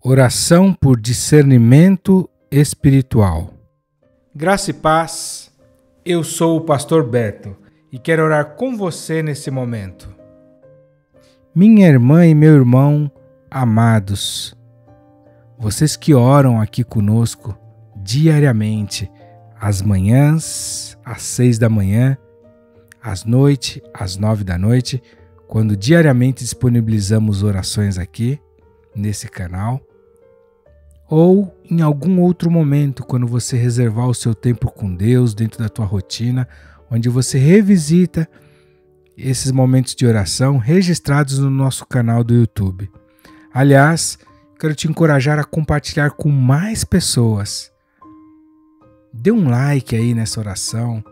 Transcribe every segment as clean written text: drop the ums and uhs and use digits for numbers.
Oração por discernimento espiritual. Graça e paz, eu sou o pastor Beto e quero orar com você nesse momento. Minha irmã e meu irmão amados, vocês que oram aqui conosco diariamente, às manhãs, às 6 da manhã, às noites, às 9 da noite, quando diariamente disponibilizamos orações aqui nesse canal, ou em algum outro momento, quando você reservar o seu tempo com Deus dentro da tua rotina, onde você revisita esses momentos de oração registrados no nosso canal do YouTube. Aliás, quero te encorajar a compartilhar com mais pessoas. Dê um like aí nessa oração,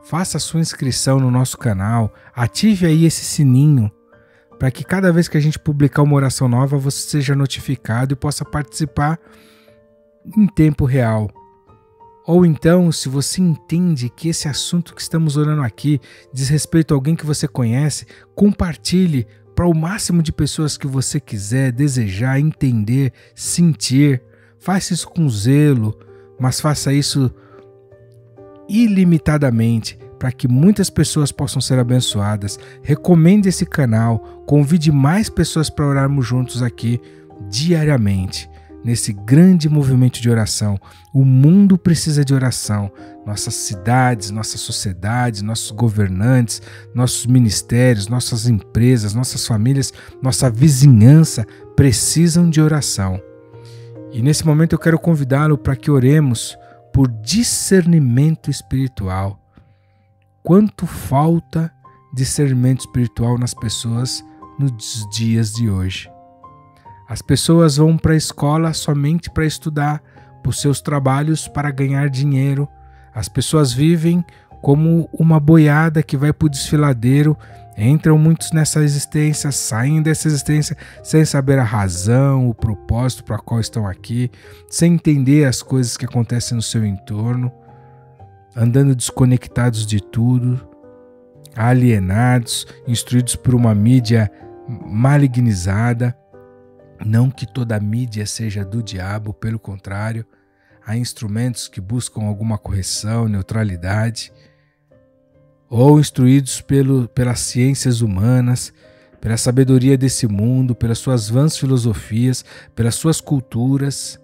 faça a sua inscrição no nosso canal, ative aí esse sininho, para que cada vez que a gente publicar uma oração nova, você seja notificado e possa participar em tempo real. Ou então, se você entende que esse assunto que estamos orando aqui diz respeito a alguém que você conhece, compartilhe para o máximo de pessoas que você quiser, desejar, entender, sentir. Faça isso com zelo, mas faça isso ilimitadamente, para que muitas pessoas possam ser abençoadas. Recomende esse canal, convide mais pessoas para orarmos juntos aqui diariamente, nesse grande movimento de oração. O mundo precisa de oração. Nossas cidades, nossa sociedade, nossos governantes, nossos ministérios, nossas empresas, nossas famílias, nossa vizinhança precisam de oração. E nesse momento eu quero convidá-lo para que oremos por discernimento espiritual. Quanto falta discernimento espiritual nas pessoas nos dias de hoje. As pessoas vão para a escola somente para estudar, por seus trabalhos para ganhar dinheiro. As pessoas vivem como uma boiada que vai para o desfiladeiro, entram muitos nessa existência, saem dessa existência sem saber a razão, o propósito para qual estão aqui, sem entender as coisas que acontecem no seu entorno, andando desconectados de tudo, alienados, instruídos por uma mídia malignizada. Não que toda mídia seja do diabo, pelo contrário, há instrumentos que buscam alguma correção, neutralidade, ou instruídos pelas ciências humanas, pela sabedoria desse mundo, pelas suas vãs filosofias, pelas suas culturas.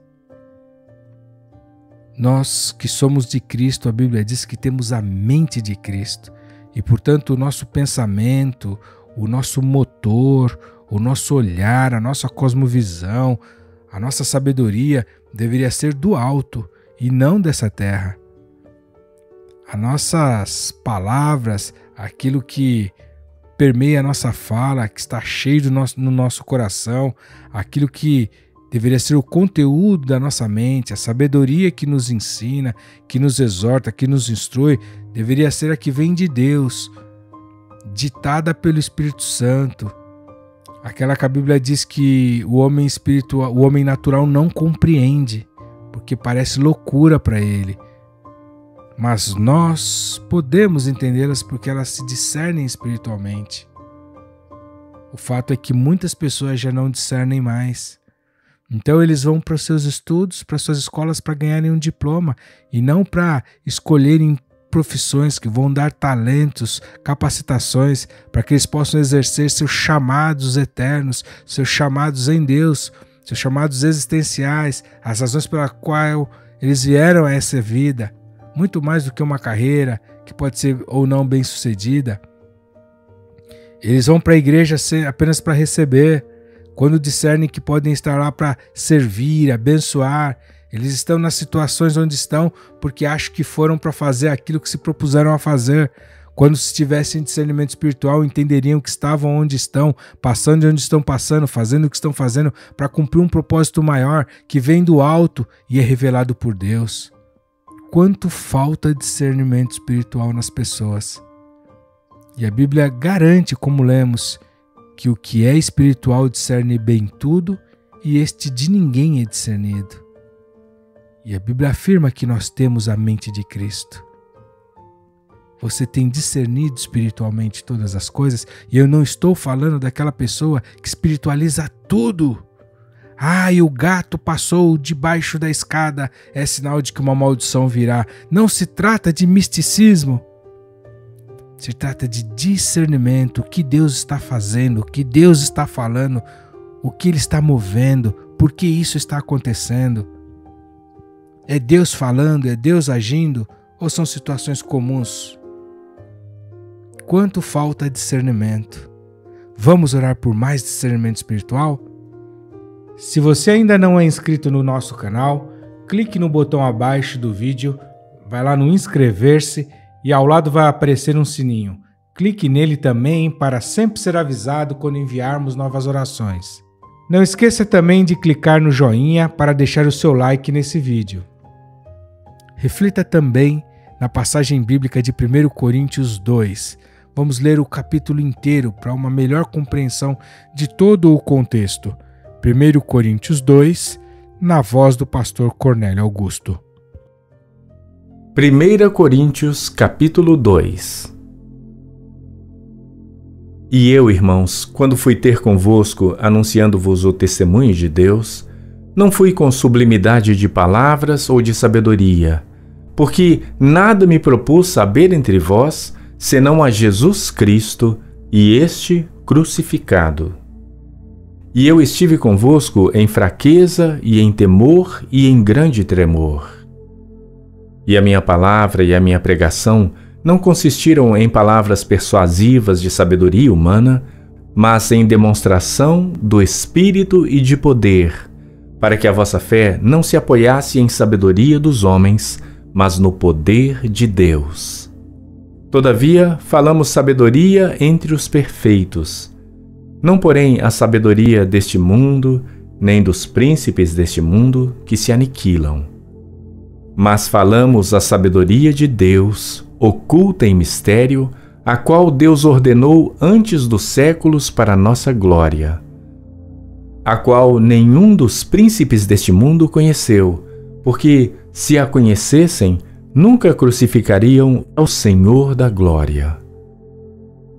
Nós que somos de Cristo, a Bíblia diz que temos a mente de Cristo e, portanto, o nosso pensamento, o nosso motor, o nosso olhar, a nossa cosmovisão, a nossa sabedoria deveria ser do alto e não dessa terra. As nossas palavras, aquilo que permeia a nossa fala, que está cheio no nosso coração, aquilo que deveria ser o conteúdo da nossa mente, a sabedoria que nos ensina, que nos exorta, que nos instrui, deveria ser a que vem de Deus, ditada pelo Espírito Santo. Aquela que a Bíblia diz que o homem espiritual, o homem natural não compreende, porque parece loucura para ele. Mas nós podemos entendê-las porque elas se discernem espiritualmente. O fato é que muitas pessoas já não discernem mais. Então eles vão para os seus estudos, para suas escolas para ganharem um diploma e não para escolherem profissões que vão dar talentos, capacitações para que eles possam exercer seus chamados eternos, seus chamados em Deus, seus chamados existenciais, as razões pela qual eles vieram a essa vida, muito mais do que uma carreira que pode ser ou não bem sucedida. Eles vão para a igreja apenas para receber. Quando discernem que podem estar lá para servir, abençoar, eles estão nas situações onde estão porque acham que foram para fazer aquilo que se propuseram a fazer. Quando se tivessem discernimento espiritual, entenderiam que estavam onde estão, passando de onde estão passando, fazendo o que estão fazendo para cumprir um propósito maior que vem do alto e é revelado por Deus. Quanto falta discernimento espiritual nas pessoas. E a Bíblia garante, como lemos, que o que é espiritual discerne bem tudo e este de ninguém é discernido. E a Bíblia afirma que nós temos a mente de Cristo. Você tem discernido espiritualmente todas as coisas, e eu não estou falando daquela pessoa que espiritualiza tudo. E o gato passou debaixo da escada, é sinal de que uma maldição virá. Não se trata de misticismo. Se trata de discernimento, o que Deus está fazendo, o que Deus está falando, o que Ele está movendo, por que isso está acontecendo. É Deus falando, é Deus agindo, ou são situações comuns? Quanto falta discernimento. Vamos orar por mais discernimento espiritual? Se você ainda não é inscrito no nosso canal, clique no botão abaixo do vídeo, vai lá no inscrever-se e ao lado vai aparecer um sininho. Clique nele também para sempre ser avisado quando enviarmos novas orações. Não esqueça também de clicar no joinha para deixar o seu like nesse vídeo. Reflita também na passagem bíblica de 1 Coríntios 2. Vamos ler o capítulo inteiro para uma melhor compreensão de todo o contexto. 1 Coríntios 2, na voz do pastor Cornélio Augusto. 1 Coríntios, capítulo 2. E eu, irmãos, quando fui ter convosco, anunciando-vos o testemunho de Deus, não fui com sublimidade de palavras ou de sabedoria, porque nada me propus saber entre vós, senão a Jesus Cristo e este crucificado. E eu estive convosco em fraqueza e em temor e em grande tremor. E a minha palavra e a minha pregação não consistiram em palavras persuasivas de sabedoria humana, mas em demonstração do Espírito e de poder, para que a vossa fé não se apoiasse em sabedoria dos homens, mas no poder de Deus. Todavia, falamos sabedoria entre os perfeitos, não porém a sabedoria deste mundo, nem dos príncipes deste mundo que se aniquilam. Mas falamos a sabedoria de Deus, oculta em mistério, a qual Deus ordenou antes dos séculos para nossa glória, a qual nenhum dos príncipes deste mundo conheceu, porque, se a conhecessem, nunca crucificariam ao Senhor da glória.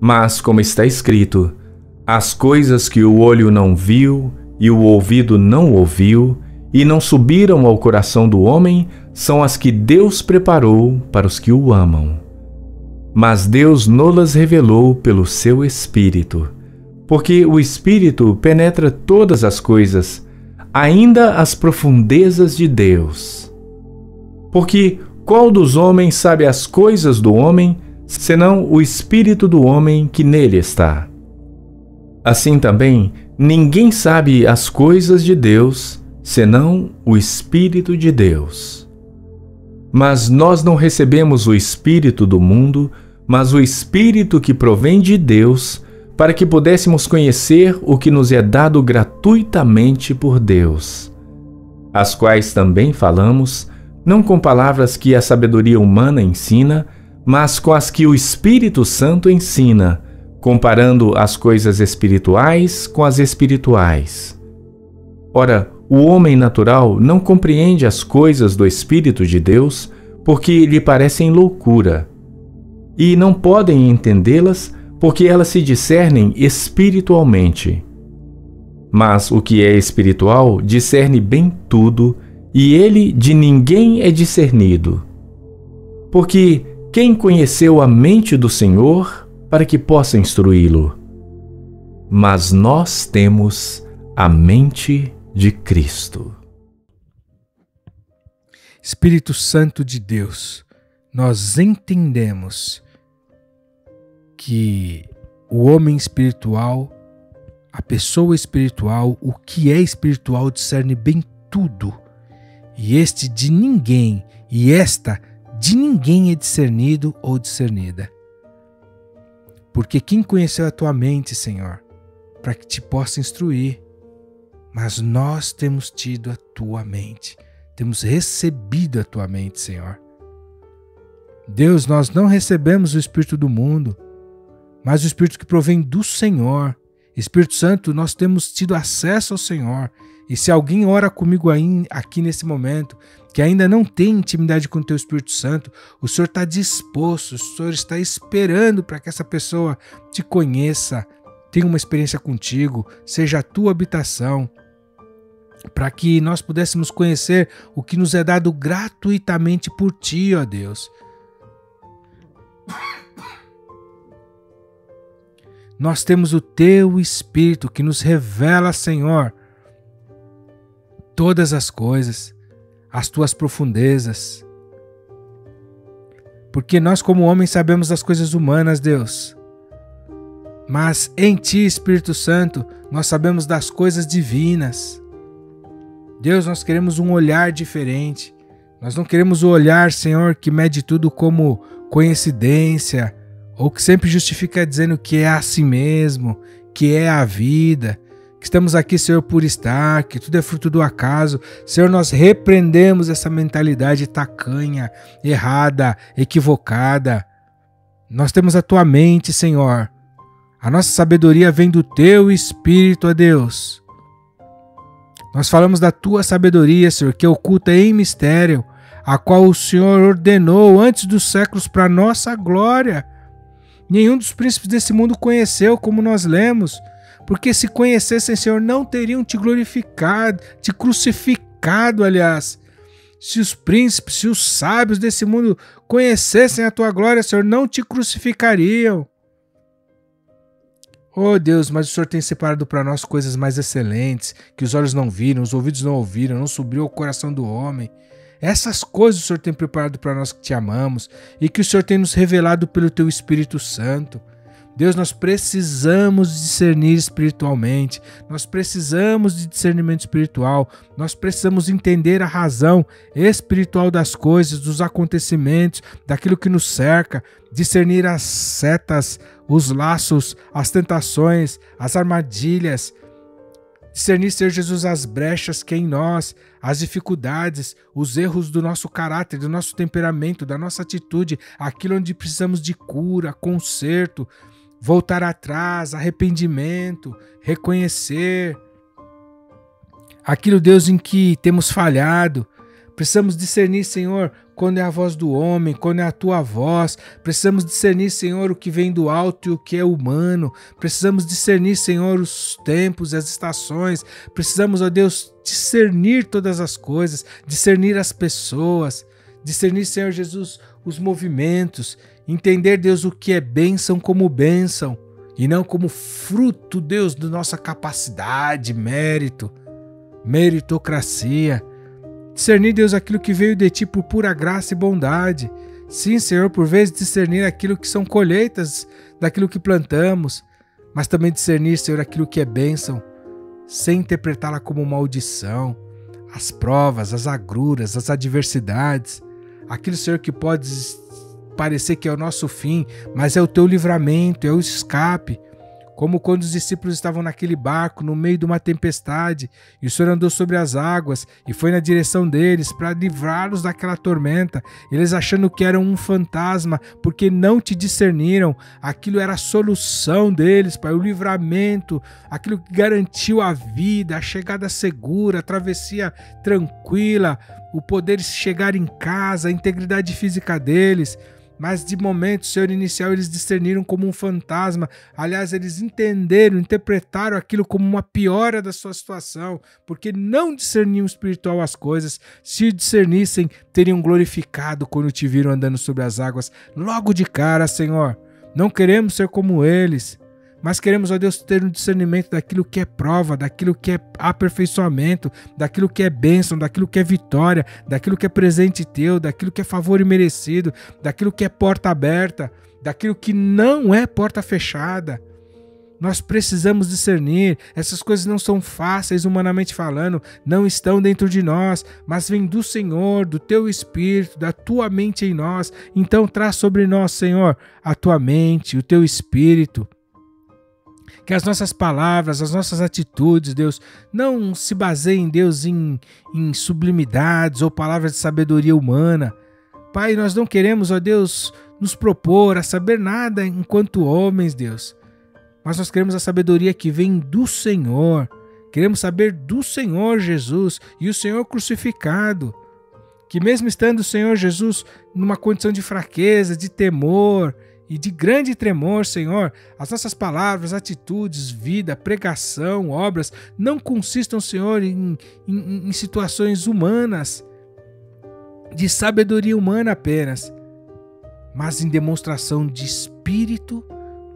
Mas, como está escrito, as coisas que o olho não viu e o ouvido não ouviu e não subiram ao coração do homem são as que Deus preparou para os que o amam. Mas Deus nolas revelou pelo seu Espírito, porque o Espírito penetra todas as coisas, ainda as profundezas de Deus. Porque qual dos homens sabe as coisas do homem, senão o Espírito do homem que nele está? Assim também, ninguém sabe as coisas de Deus, senão o Espírito de Deus. Mas nós não recebemos o Espírito do mundo, mas o Espírito que provém de Deus, para que pudéssemos conhecer o que nos é dado gratuitamente por Deus, as quais também falamos, não com palavras que a sabedoria humana ensina, mas com as que o Espírito Santo ensina, comparando as coisas espirituais com as espirituais. Ora, o homem natural não compreende as coisas do Espírito de Deus, porque lhe parecem loucura, e não podem entendê-las, porque elas se discernem espiritualmente. Mas o que é espiritual discerne bem tudo, e ele de ninguém é discernido. Porque quem conheceu a mente do Senhor para que possa instruí-lo? Mas nós temos a mente de Cristo. Espírito Santo de Deus, nós entendemos que o homem espiritual, a pessoa espiritual, o que é espiritual discerne bem tudo. E este de ninguém, e esta de ninguém é discernido ou discernida. Porque quem conheceu a tua mente, Senhor, para que te possa instruir? Mas nós temos tido a tua mente, temos recebido a tua mente, Senhor. Deus, nós não recebemos o Espírito do mundo, mas o Espírito que provém do Senhor. Espírito Santo, nós temos tido acesso ao Senhor. E se alguém ora comigo aqui nesse momento, que ainda não tem intimidade com o teu Espírito Santo, o Senhor está disposto, o Senhor está esperando para que essa pessoa te conheça, tenha uma experiência contigo, seja a tua habitação. para que nós pudéssemos conhecer o que nos é dado gratuitamente por Ti, ó Deus. Nós temos o Teu Espírito que nos revela, Senhor, todas as coisas, as Tuas profundezas. Porque nós, como homens, sabemos das coisas humanas, Deus. Mas em Ti, Espírito Santo, nós sabemos das coisas divinas. Deus, nós queremos um olhar diferente. Nós não queremos o olhar, Senhor, que mede tudo como coincidência, ou que sempre justifica dizendo que é assim mesmo, que é a vida, que estamos aqui, Senhor, por estar, que tudo é fruto do acaso. Senhor, nós repreendemos essa mentalidade tacanha, errada, equivocada. Nós temos a Tua mente, Senhor. A nossa sabedoria vem do Teu Espírito, ó Deus. Nós falamos da Tua sabedoria, Senhor, que é oculta em mistério, a qual o Senhor ordenou antes dos séculos para nossa glória. Nenhum dos príncipes desse mundo conheceu, como nós lemos, porque se conhecessem, Senhor, não teriam Te glorificado, Te crucificado, aliás. Se os príncipes, se os sábios desse mundo conhecessem a Tua glória, Senhor, não Te crucificariam. Oh Deus, mas o Senhor tem separado para nós coisas mais excelentes, que os olhos não viram, os ouvidos não ouviram, não subiu ao coração do homem. Essas coisas o Senhor tem preparado para nós que Te amamos e que o Senhor tem nos revelado pelo Teu Espírito Santo. Deus, nós precisamos discernir espiritualmente, nós precisamos de discernimento espiritual, nós precisamos entender a razão espiritual das coisas, dos acontecimentos, daquilo que nos cerca, discernir as setas, os laços, as tentações, as armadilhas, discernir, Senhor Jesus, as brechas que em nós, as dificuldades, os erros do nosso caráter, do nosso temperamento, da nossa atitude, aquilo onde precisamos de cura, conserto, voltar atrás, arrependimento, reconhecer aquilo, Deus, em que temos falhado. Precisamos discernir, Senhor, quando é a voz do homem, quando é a Tua voz. Precisamos discernir, Senhor, o que vem do alto e o que é humano. Precisamos discernir, Senhor, os tempos e as estações. Precisamos, ó Deus, discernir todas as coisas, discernir as pessoas, discernir, Senhor Jesus, os movimentos. Entender, Deus, o que é bênção como bênção e não como fruto, Deus, da nossa capacidade, mérito, meritocracia. Discernir, Deus, aquilo que veio de Ti por pura graça e bondade. Sim, Senhor, por vezes discernir aquilo que são colheitas daquilo que plantamos, mas também discernir, Senhor, aquilo que é bênção, sem interpretá-la como maldição. As provas, as agruras, as adversidades, aquilo, Senhor, que pode parecer que é o nosso fim, mas é o Teu livramento, é o escape. Como quando os discípulos estavam naquele barco no meio de uma tempestade e o Senhor andou sobre as águas e foi na direção deles para livrá-los daquela tormenta, eles achando que eram um fantasma porque não Te discerniram. Aquilo era a solução deles, Pai, o livramento, aquilo que garantiu a vida, a chegada segura, a travessia tranquila, o poder chegar em casa, a integridade física deles. Mas de momento, Senhor, inicial, eles discerniram como um fantasma. Aliás, eles entenderam, interpretaram aquilo como uma piora da sua situação, porque não discerniam espiritual as coisas. Se discernissem, teriam glorificado quando Te viram andando sobre as águas logo de cara, Senhor. Não queremos ser como eles, mas queremos, ó Deus, ter um discernimento daquilo que é prova, daquilo que é aperfeiçoamento, daquilo que é bênção, daquilo que é vitória, daquilo que é presente Teu, daquilo que é favor imerecido, daquilo que é porta aberta, daquilo que não é porta fechada. Nós precisamos discernir. Essas coisas não são fáceis, humanamente falando, não estão dentro de nós, mas vêm do Senhor, do Teu Espírito, da Tua mente em nós. Então traz sobre nós, Senhor, a Tua mente, o Teu Espírito. Que as nossas palavras, as nossas atitudes, Deus, não se baseiem, Deus, em sublimidades ou palavras de sabedoria humana. Pai, nós não queremos, ó Deus, nos propor a saber nada enquanto homens, Deus. Mas nós queremos a sabedoria que vem do Senhor. Queremos saber do Senhor Jesus e o Senhor crucificado. Que mesmo estando o Senhor Jesus numa condição de fraqueza, de temor, e de grande tremor, Senhor, as nossas palavras, atitudes, vida, pregação, obras não consistam, Senhor, em situações humanas, de sabedoria humana apenas, mas em demonstração de espírito,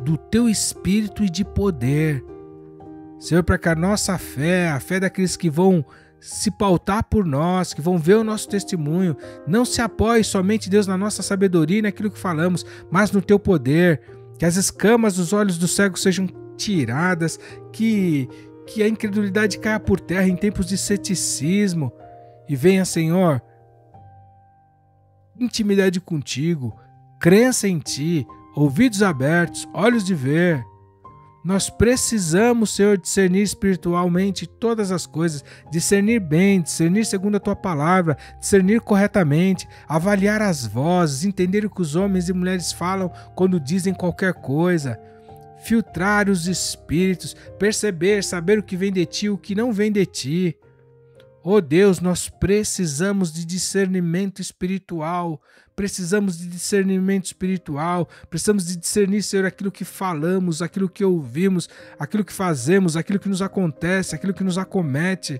do teu espírito e de poder. Senhor, para que a nossa fé, a fé daqueles que vão se pautar por nós, que vão ver o nosso testemunho, não se apoie somente, Deus, na nossa sabedoria e naquilo que falamos, mas no teu poder, que as escamas dos olhos dos cegos sejam tiradas, que a incredulidade caia por terra em tempos de ceticismo e venha, Senhor, intimidade contigo, crença em ti, ouvidos abertos, olhos de ver. Nós precisamos, Senhor, discernir espiritualmente todas as coisas, discernir bem, discernir segundo a Tua palavra, discernir corretamente, avaliar as vozes, entender o que os homens e mulheres falam quando dizem qualquer coisa, filtrar os espíritos, perceber, saber o que vem de Ti e o que não vem de Ti. Oh Deus, nós precisamos de discernimento espiritual, precisamos de discernir, Senhor, aquilo que falamos, aquilo que ouvimos, aquilo que fazemos, aquilo que nos acontece, aquilo que nos acomete,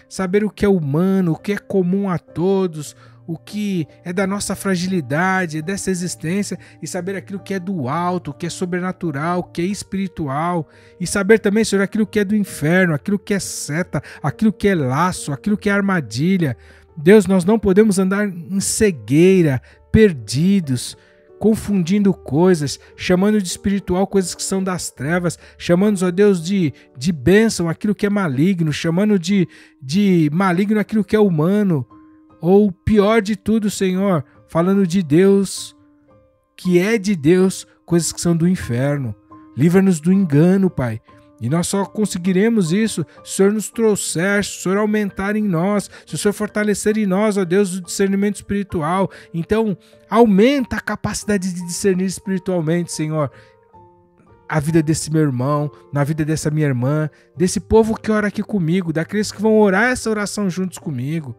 saber o que é humano, o que é comum a todos, o que é da nossa fragilidade, dessa existência, e saber aquilo que é do alto, o que é sobrenatural, o que é espiritual, e saber também, Senhor, aquilo que é do inferno, aquilo que é seta, aquilo que é laço, aquilo que é armadilha. Deus, nós não podemos andar em cegueira, perdidos, confundindo coisas, chamando de espiritual coisas que são das trevas, chamando, ó Deus, de bênção aquilo que é maligno, chamando de maligno aquilo que é humano, ou pior de tudo, Senhor, falando de Deus, que é de Deus, coisas que são do inferno. Livra-nos do engano, Pai. E nós só conseguiremos isso se o Senhor nos trouxer, se o Senhor aumentar em nós, se o Senhor fortalecer em nós, ó Deus, o discernimento espiritual. Então, aumenta a capacidade de discernir espiritualmente, Senhor, a vida desse meu irmão, na vida dessa minha irmã, desse povo que ora aqui comigo, daqueles que vão orar essa oração juntos comigo.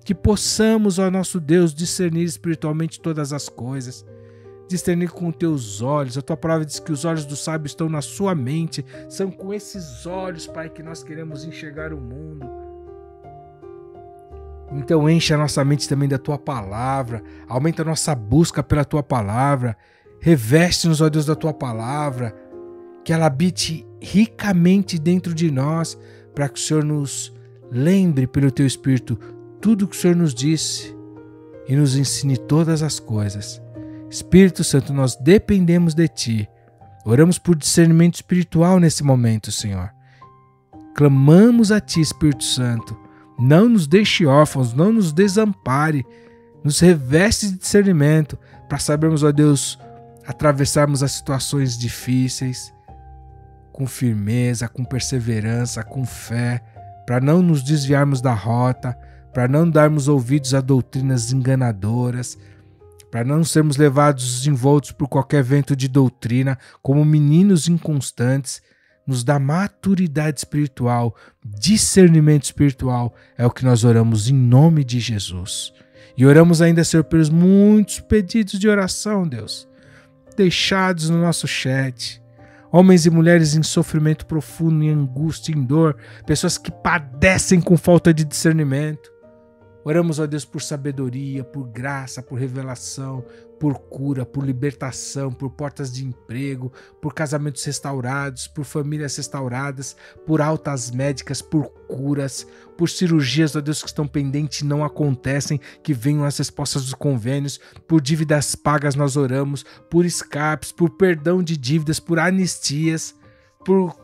Que possamos, ó nosso Deus, discernir espiritualmente todas as coisas, discernir com teus olhos. A tua palavra diz que os olhos do sábio estão na sua mente. São com esses olhos, Pai, que nós queremos enxergar o mundo. Então enche a nossa mente também da tua palavra, aumenta a nossa busca pela tua palavra, reveste-nos, ó Deus, da tua palavra, que ela habite ricamente dentro de nós, para que o Senhor nos lembre pelo teu Espírito tudo que o Senhor nos disse e nos ensine todas as coisas. Espírito Santo, nós dependemos de Ti. Oramos por discernimento espiritual nesse momento, Senhor. Clamamos a Ti, Espírito Santo. Não nos deixe órfãos, não nos desampare. Nos reveste de discernimento para sabermos, ó Deus, atravessarmos as situações difíceis com firmeza, com perseverança, com fé, para não nos desviarmos da rota, para não darmos ouvidos a doutrinas enganadoras, para não sermos levados envoltos por qualquer vento de doutrina, como meninos inconstantes. Nos dá maturidade espiritual, discernimento espiritual, é o que nós oramos em nome de Jesus. E oramos ainda, Senhor, pelos muitos pedidos de oração, Deus, deixados no nosso chat. Homens e mulheres em sofrimento profundo, em angústia, em dor, pessoas que padecem com falta de discernimento. Oramos, ó Deus, por sabedoria, por graça, por revelação, por cura, por libertação, por portas de emprego, por casamentos restaurados, por famílias restauradas, por altas médicas, por curas, por cirurgias, ó Deus, que estão pendentes e não acontecem, que venham as respostas dos convênios, por dívidas pagas nós oramos, por escapes, por perdão de dívidas, por anistias, por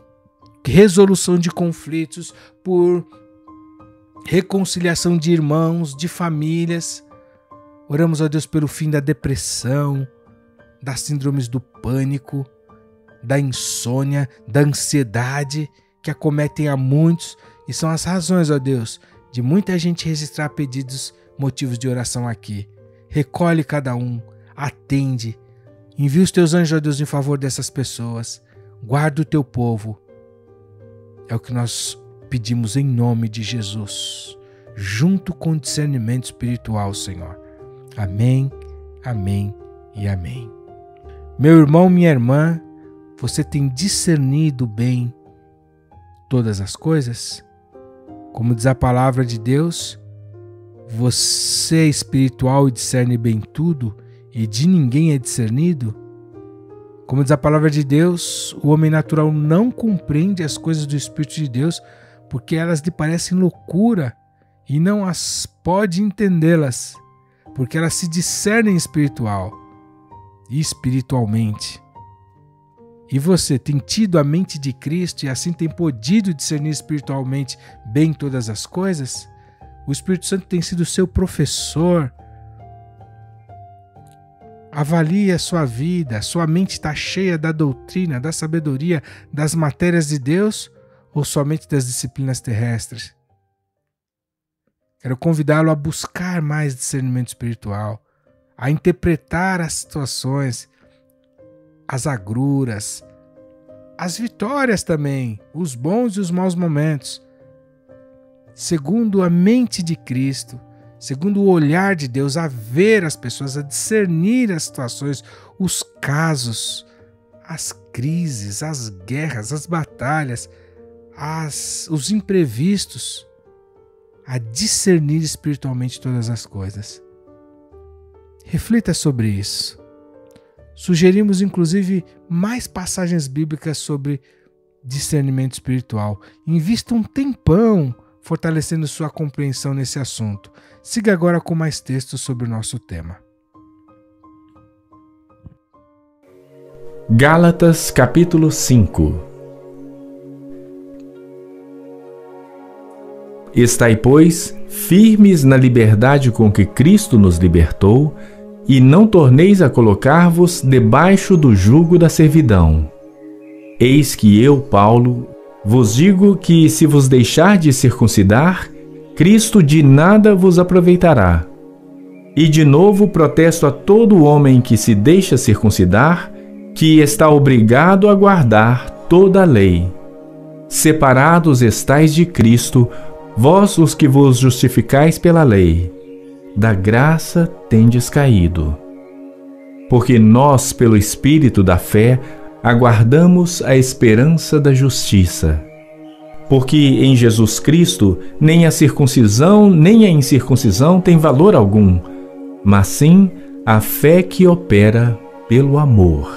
resolução de conflitos, por reconciliação de irmãos, de famílias. Oramos, ó Deus, pelo fim da depressão, das síndromes do pânico, da insônia, da ansiedade que acometem a muitos e são as razões, ó Deus, de muita gente registrar pedidos, motivos de oração aqui. Recolhe cada um, atende, envia os teus anjos, ó Deus, em favor dessas pessoas, guarda o teu povo. É o que nós pedimos em nome de Jesus, junto com discernimento espiritual, Senhor. Amém, amém e amém. Meu irmão, minha irmã, você tem discernido bem todas as coisas? Como diz a palavra de Deus, você é espiritual e discerne bem tudo, e de ninguém é discernido? Como diz a palavra de Deus, o homem natural não compreende as coisas do Espírito de Deus, porque elas lhe parecem loucura, e não as pode entendê-las, porque elas se discernem espiritualmente. E você tem tido a mente de Cristo e assim tem podido discernir espiritualmente bem todas as coisas? O Espírito Santo tem sido seu professor. Avalie a sua vida. Sua mente está cheia da doutrina, da sabedoria, das matérias de Deus ou somente das disciplinas terrestres? Quero convidá-lo a buscar mais discernimento espiritual, a interpretar as situações, as agruras, as vitórias também, os bons e os maus momentos, segundo a mente de Cristo, segundo o olhar de Deus, a ver as pessoas, a discernir as situações, os casos, as crises, as guerras, as batalhas, os imprevistos, a discernir espiritualmente todas as coisas. Reflita sobre isso. Sugerimos, inclusive, mais passagens bíblicas sobre discernimento espiritual. Invista um tempão fortalecendo sua compreensão nesse assunto. Siga agora com mais textos sobre o nosso tema. Gálatas capítulo 5. Estai, pois, firmes na liberdade com que Cristo nos libertou, e não torneis a colocar-vos debaixo do jugo da servidão. Eis que eu, Paulo, vos digo que, se vos deixardes circuncidar, Cristo de nada vos aproveitará. E de novo protesto a todo homem que se deixa circuncidar, que está obrigado a guardar toda a lei. Separados estais de Cristo, vós os que vos justificais pela lei, da graça tendes caído. Porque nós, pelo Espírito da fé, aguardamos a esperança da justiça. Porque em Jesus Cristo nem a circuncisão nem a incircuncisão tem valor algum, mas sim a fé que opera pelo amor.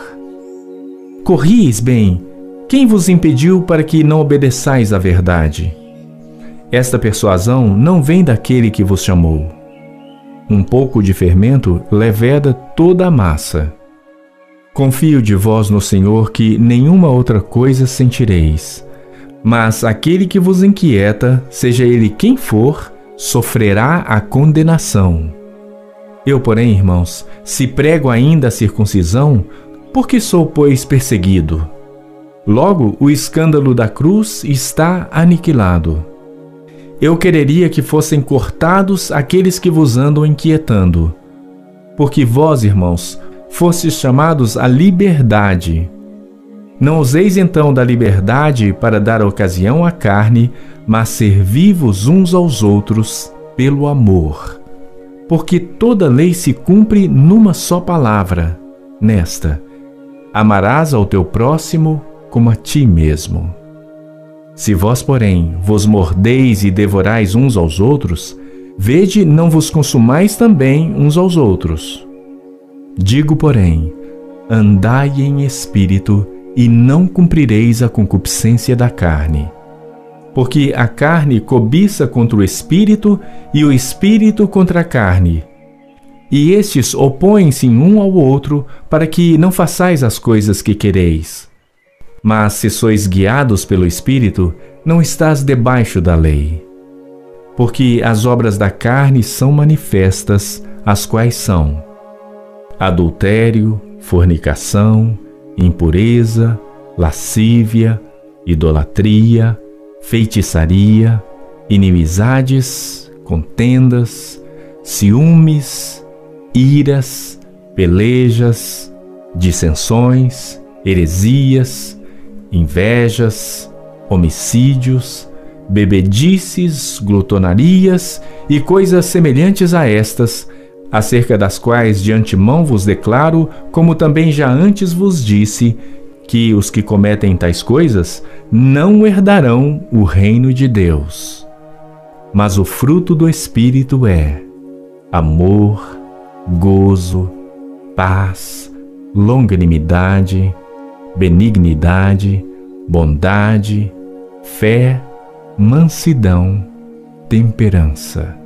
Corrieis bem, quem vos impediu para que não obedeçais à verdade? Esta persuasão não vem daquele que vos chamou. Um pouco de fermento leveda toda a massa. Confio de vós no Senhor que nenhuma outra coisa sentireis. Mas aquele que vos inquieta, seja ele quem for, sofrerá a condenação. Eu, porém, irmãos, se prego ainda a circuncisão, por que sou, pois, perseguido? Logo, o escândalo da cruz está aniquilado. Eu quereria que fossem cortados aqueles que vos andam inquietando. Porque vós, irmãos, fostes chamados à liberdade. Não useis então da liberdade para dar ocasião à carne, mas servi-vos uns aos outros pelo amor. Porque toda lei se cumpre numa só palavra, nesta: amarás ao teu próximo como a ti mesmo. Se vós, porém, vos mordeis e devorais uns aos outros, vede, não vos consumais também uns aos outros. Digo, porém, andai em espírito, e não cumprireis a concupiscência da carne. Porque a carne cobiça contra o espírito, e o espírito contra a carne. E estes opõem-se um ao outro, para que não façais as coisas que quereis. Mas se sois guiados pelo Espírito, não estás debaixo da lei. Porque as obras da carne são manifestas, as quais são: adultério, fornicação, impureza, lascívia, idolatria, feitiçaria, inimizades, contendas, ciúmes, iras, pelejas, dissensões, heresias, invejas, homicídios, bebedices, glutonarias e coisas semelhantes a estas, acerca das quais de antemão vos declaro, como também já antes vos disse, que os que cometem tais coisas não herdarão o reino de Deus. Mas o fruto do Espírito é amor, gozo, paz, longanimidade, benignidade, bondade, fé, mansidão, temperança.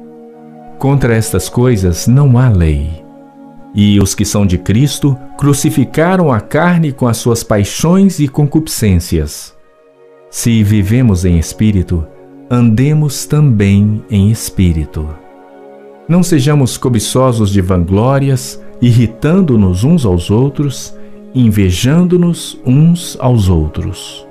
Contra estas coisas não há lei. E os que são de Cristo crucificaram a carne com as suas paixões e concupiscências. Se vivemos em espírito, andemos também em espírito. Não sejamos cobiçosos de vanglórias, irritando-nos uns aos outros, invejando-nos uns aos outros.